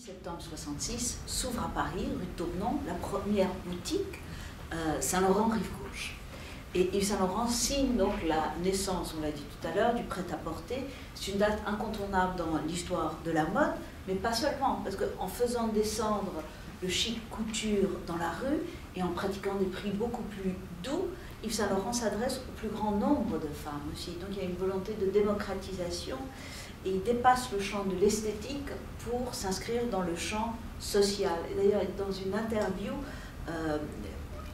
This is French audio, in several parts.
septembre 66, s'ouvre à Paris, rue de Taubenon, la première boutique Saint-Laurent Rive Gauche. Et Yves Saint-Laurent signe donc la naissance, on l'a dit tout à l'heure, du prêt-à-porter. C'est une date incontournable dans l'histoire de la mode, mais pas seulement, parce qu'en faisant descendre le chic couture dans la rue et en pratiquant des prix beaucoup plus doux, Yves Saint-Laurent s'adresse au plus grand nombre de femmes aussi. Donc il y a une volonté de démocratisation et il dépasse le champ de l'esthétique pour s'inscrire dans le champ social. Et d'ailleurs, dans une interview,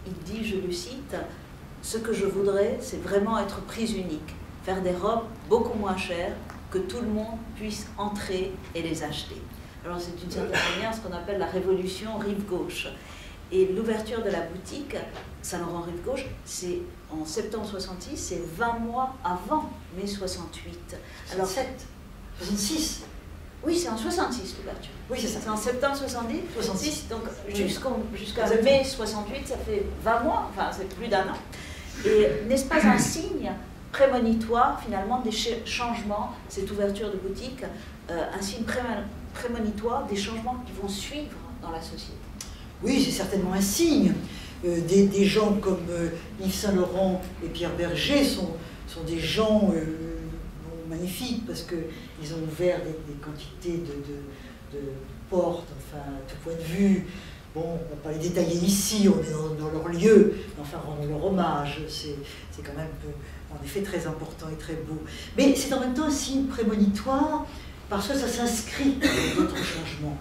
il dit, je le cite, « Ce que je voudrais, c'est vraiment être prise unique, faire des robes beaucoup moins chères, que tout le monde puisse entrer et les acheter. » Alors c'est d'une certaine manière ce qu'on appelle la révolution rive gauche. Et l'ouverture de la boutique Saint-Laurent Rive Gauche, c'est en septembre 66, c'est 20 mois avant mai 68. Alors 66. Oui, c'est en 66 l'ouverture. Oui, c'est ça. C'est en septembre 66, donc jusqu'à oui. mai 68, ça fait 20 mois, enfin c'est plus d'un an. Et n'est-ce pas un signe prémonitoire finalement des changements, cette ouverture de boutique, un signe prémonitoire des changements qui vont suivre dans la société? Oui, c'est certainement un signe. Des gens comme Yves Saint-Laurent et Pierre Berger sont des gens magnifiques parce qu'ils ont ouvert des quantités de portes, enfin, à tout point de vue. Bon, on ne va pas les détailler ici, on est dans leur lieu, enfin, rendons leur hommage. C'est quand même, en effet, très important et très beau. Mais c'est en même temps un signe prémonitoire parce que ça s'inscrit dans d'autres changements.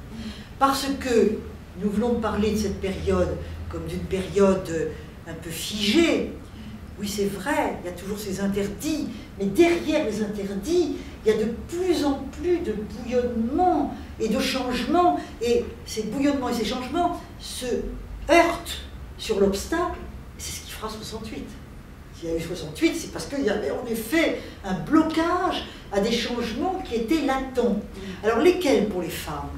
Parce que nous voulons parler de cette période comme d'une période un peu figée. Oui, c'est vrai, il y a toujours ces interdits, mais derrière les interdits, il y a de plus en plus de bouillonnements et de changements, et ces bouillonnements et ces changements se heurtent sur l'obstacle, c'est ce qui fera 68. S'il y a eu 68, c'est parce qu'il y avait en effet un blocage à des changements qui étaient latents. Alors lesquels pour les femmes?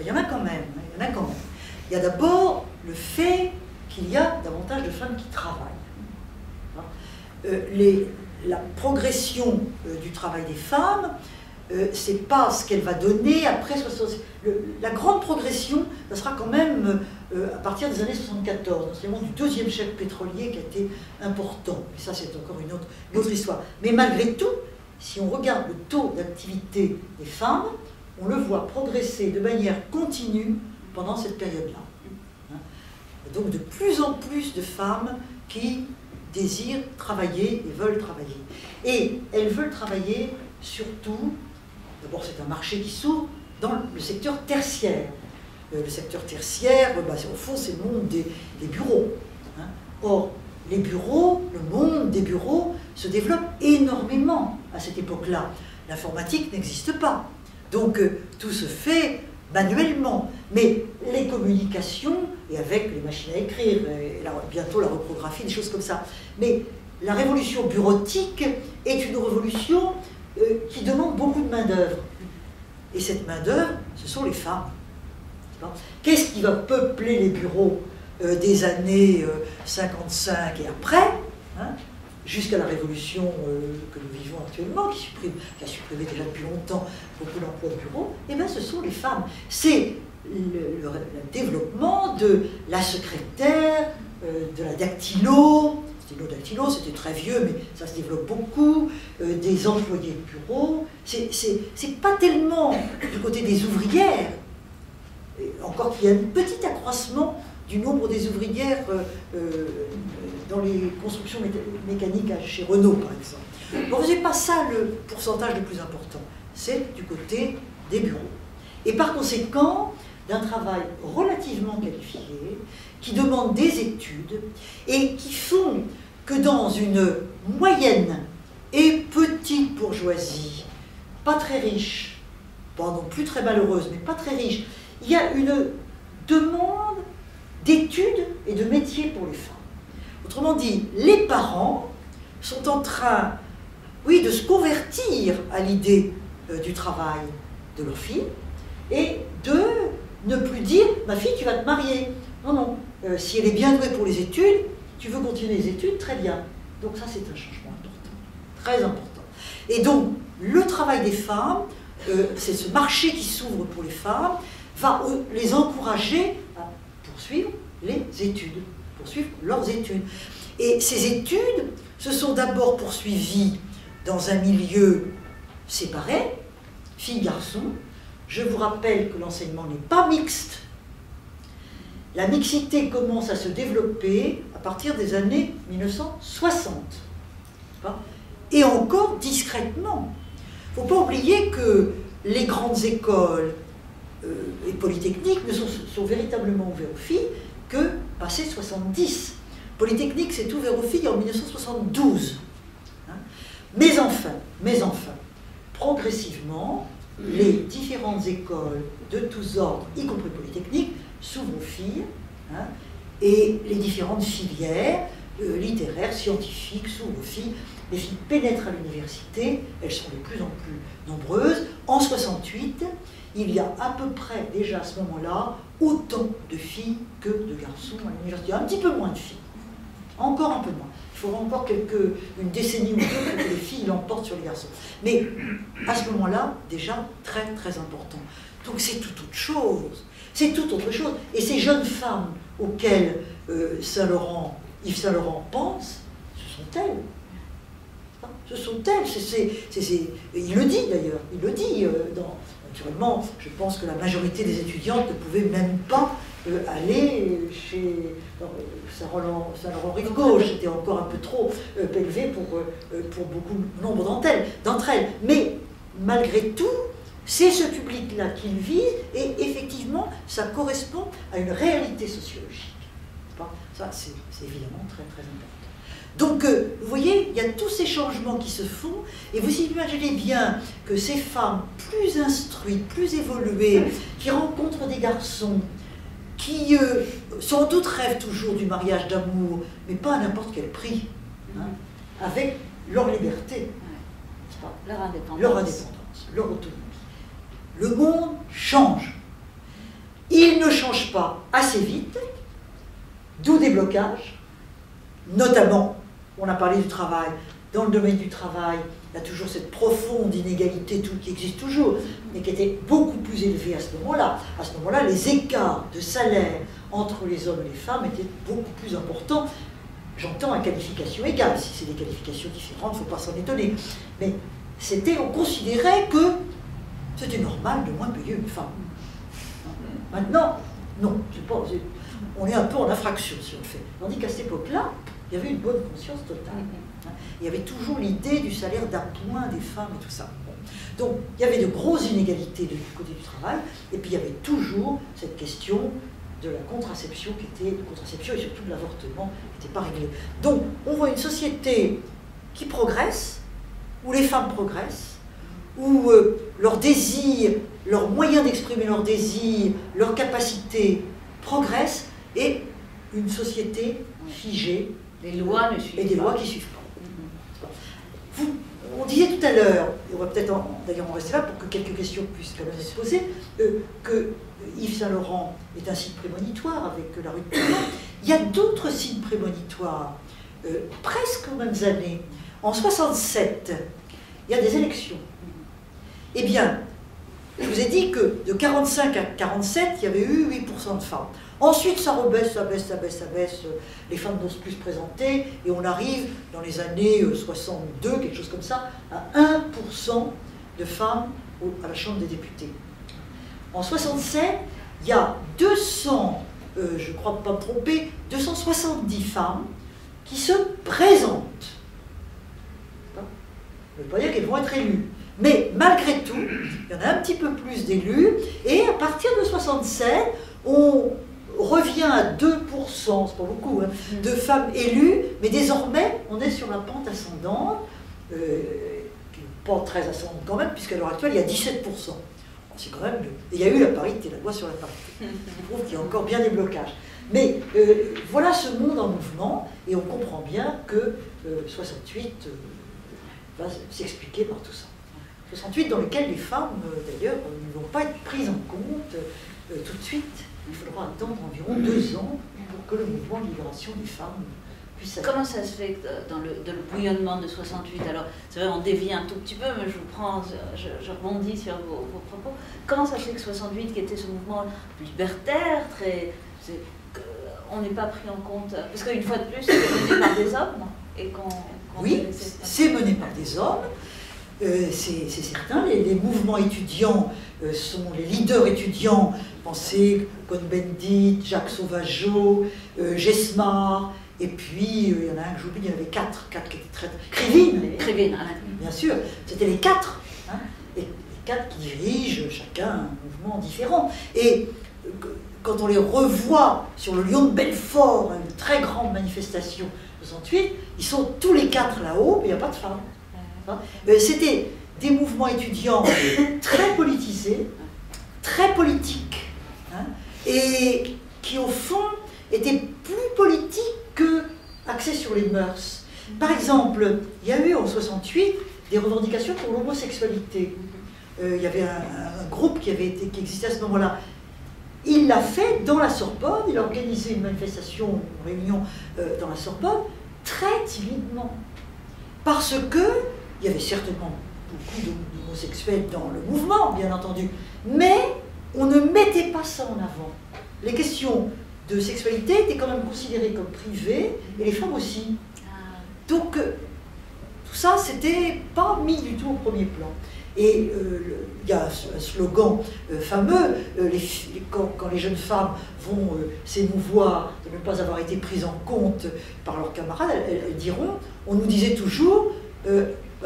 Il y en a quand même, Il y a d'abord le fait qu'il y a davantage de femmes qui travaillent. La progression du travail des femmes, c'est pas ce qu'elle va donner après 60. La grande progression, ça sera quand même à partir des années 74, notamment du deuxième chèque pétrolier qui a été important. Et ça, c'est encore une autre histoire. Mais malgré tout, si on regarde le taux d'activité des femmes, on le voit progresser de manière continue pendant cette période-là. Donc de plus en plus de femmes qui désirent travailler et veulent travailler. Et elles veulent travailler surtout, d'abord c'est un marché qui s'ouvre dans le secteur tertiaire. Le secteur tertiaire, au fond c'est le monde des bureaux. Or, les bureaux, le monde des bureaux se développe énormément à cette époque-là. L'informatique n'existe pas. Donc tout se fait manuellement, mais les communications, et avec les machines à écrire, et bientôt la reprographie, des choses comme ça. Mais la révolution bureautique est une révolution qui demande beaucoup de main-d'œuvre. Et cette main-d'œuvre, ce sont les femmes. Qu'est-ce qui va peupler les bureaux des années 55 et après, jusqu'à la révolution que nous vivons actuellement, qui a supprimé déjà depuis longtemps beaucoup d'emplois de bureau, et bien ce sont les femmes. C'est le développement de la secrétaire, de la dactylo, c'était très vieux, mais ça se développe beaucoup, des employés de bureau. C'est pas tellement du côté des ouvrières, encore qu'il y a un petit accroissement du nombre des ouvrières dans les constructions mécaniques chez Renault, par exemple. Bon, ce n'est pas ça le pourcentage le plus important, c'est du côté des bureaux. Et par conséquent, d'un travail relativement qualifié, qui demande des études, et qui font que dans une moyenne et petite bourgeoisie, pas très riche, pas non plus très malheureuse, mais pas très riche, il y a une demande d'études et de métiers pour les femmes. Autrement dit, les parents sont en train, oui, de se convertir à l'idée du travail de leur fille et de ne plus dire « ma fille, tu vas te marier ». Non, non, si elle est bien douée pour les études, tu veux continuer les études, très bien. Donc ça, c'est un changement important, très important. Et donc, le travail des femmes, c'est ce marché qui s'ouvre pour les femmes, va les encourager à poursuivre les études, poursuivre leurs études. Et ces études se sont d'abord poursuivies dans un milieu séparé, filles-garçons. Je vous rappelle que l'enseignement n'est pas mixte. La mixité commence à se développer à partir des années 1960. Et encore discrètement. Il ne faut pas oublier que les grandes écoles et polytechniques ne sont véritablement ouvertes aux filles que passé 70. Polytechnique s'est ouvert aux filles en 1972. Mais enfin, progressivement, les différentes écoles de tous ordres, y compris polytechniques, s'ouvrent aux filles, et les différentes filières littéraires, scientifiques s'ouvrent aux filles. Les filles pénètrent à l'université, elles sont de plus en plus nombreuses. En 68, il y a à peu près, déjà à ce moment-là, autant de filles que de garçons à l'université. Un petit peu moins de filles, encore un peu moins. Il faudra encore une décennie ou deux pour que les filles l'emportent sur les garçons. Mais à ce moment-là, déjà très très important. Donc c'est tout autre chose. C'est tout autre chose. Et ces jeunes femmes auxquelles Yves Saint-Laurent pense, ce sont elles. Ce sont elles. Il le dit d'ailleurs. Il le dit. Naturellement, je pense que la majorité des étudiantes ne pouvaient même pas aller chez Saint-Laurent-Rive-Gauche. C'était encore un peu trop élevé pour nombre d'entre elles. Mais malgré tout, c'est ce public-là qu'il vise, et effectivement, ça correspond à une réalité sociologique. Ça, c'est évidemment très très important. Donc, vous voyez, il y a tous ces changements qui se font, et vous imaginez bien que ces femmes plus instruites, plus évoluées, qui rencontrent des garçons, qui sans doute rêvent toujours du mariage d'amour, mais pas à n'importe quel prix, avec leur liberté, leur indépendance, leur autonomie. Le monde change. Il ne change pas assez vite, d'où des blocages, notamment, on a parlé du travail, dans le domaine du travail, il y a toujours cette profonde inégalité qui existe toujours, mais qui était beaucoup plus élevée à ce moment-là. À ce moment-là, les écarts de salaire entre les hommes et les femmes étaient beaucoup plus importants. J'entends à qualification égale. Si c'est des qualifications différentes, il ne faut pas s'en étonner. Mais on considérait que c'était normal de moins payer une femme. Maintenant, non. On est un peu en infraction si on le fait. Tandis qu'à cette époque-là, il y avait une bonne conscience totale. Il y avait toujours l'idée du salaire d'appoint des femmes et tout ça. Donc, il y avait de grosses inégalités du côté du travail, et puis il y avait toujours cette question de la contraception et surtout de l'avortement qui n'était pas réglée. Donc, on voit une société qui progresse, où les femmes progressent, où leur désir, leurs moyens d'exprimer leur désir, leur capacité progressent, et une société figée, les lois ne suivent et des pas. Lois qui ne suivent pas. On disait tout à l'heure, et on va peut-être d'ailleurs en rester là pour que quelques questions puissent quand même être posées, que Yves Saint-Laurent est un signe prémonitoire avec la rue de Tournon. Il y a d'autres signes prémonitoires, presque aux mêmes années. En 67, il y a des élections. Eh bien, je vous ai dit que de 45 à 47, il y avait eu 8% de femmes. Ensuite, ça rebaisse, ça baisse, les femmes n'osent plus se présenter, et on arrive dans les années 62, quelque chose comme ça, à 1% de femmes à la Chambre des députés. En 67, il y a 200, je ne crois pas me tromper, 270 femmes qui se présentent. Ça ne veut pas dire qu'elles vont être élues. Mais malgré tout, il y en a un petit peu plus d'élus, et à partir de 67, on revient à 2%, c'est pas beaucoup, de femmes élues, mais désormais, on est sur la pente ascendante, qui est une pente très ascendante quand même, puisqu'à l'heure actuelle, il y a 17%. C'est quand même... Il y a eu la parité, la loi sur la parité. Je trouve qu'il y a encore bien des blocages. Mais voilà ce monde en mouvement, et on comprend bien que 68 va s'expliquer par tout ça. 68 dans lequel les femmes, d'ailleurs, ne vont pas être prises en compte tout de suite. Il faudra attendre environ 2 ans pour que le mouvement de libération des femmes Puis ça- Comment ça se fait que dans le bouillonnement de 68, alors c'est vrai on dévie un tout petit peu, mais je vous prends, je rebondis sur vos propos. Comment ça se fait que 68, qui était ce mouvement libertaire, on n'est pas pris en compte, parce qu'une fois de plus, c'est mené par des hommes, et oui, c'est mené par des hommes, c'est certain. Les mouvements étudiants sont les leaders étudiants, pensez Cohn-Bendit, Jacques Sauvageot, Gesmar, et puis il y en a un que j'oublie, il y en avait quatre qui étaient très... Krivine, bien sûr, c'était les quatre, hein, et les quatre qui dirigent chacun un mouvement différent. Et quand on les revoit sur le Lion de Belfort, une très grande manifestation de 68, ils sont tous les quatre là-haut, mais il n'y a pas de femmes. Hein. C'était des mouvements étudiants très politisés, très politiques, hein, et qui au fond étaient plus politiques que axés sur les mœurs. Par exemple, il y a eu en 68 des revendications pour l'homosexualité. Il y avait un groupe qui existait à ce moment-là. Il l'a fait dans la Sorbonne, il a organisé une manifestation, une réunion dans la Sorbonne, très timidement. Parce qu'il y avait certainement beaucoup d'homosexuels dans le mouvement, bien entendu, mais on ne mettait pas ça en avant. Les questions de sexualité étaient quand même considérées comme privées, et les femmes aussi. Donc, tout ça, c'était pas mis du tout au premier plan. Et il y a un slogan fameux, quand les jeunes femmes vont s'émouvoir de ne pas avoir été prises en compte par leurs camarades, elles diront, on nous disait toujours,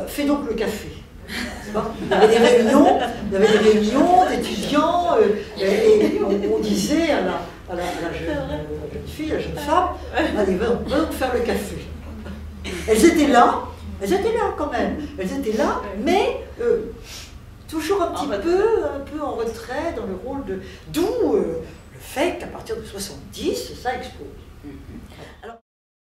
fais donc le café. Il y avait des réunions d'étudiants, et on disait à la jeune fille, à la jeune femme, allez, va donc faire le café. Elles étaient là quand même, mais toujours un peu en retrait dans le rôle de... D'où le fait qu'à partir de 70, ça explose. Alors,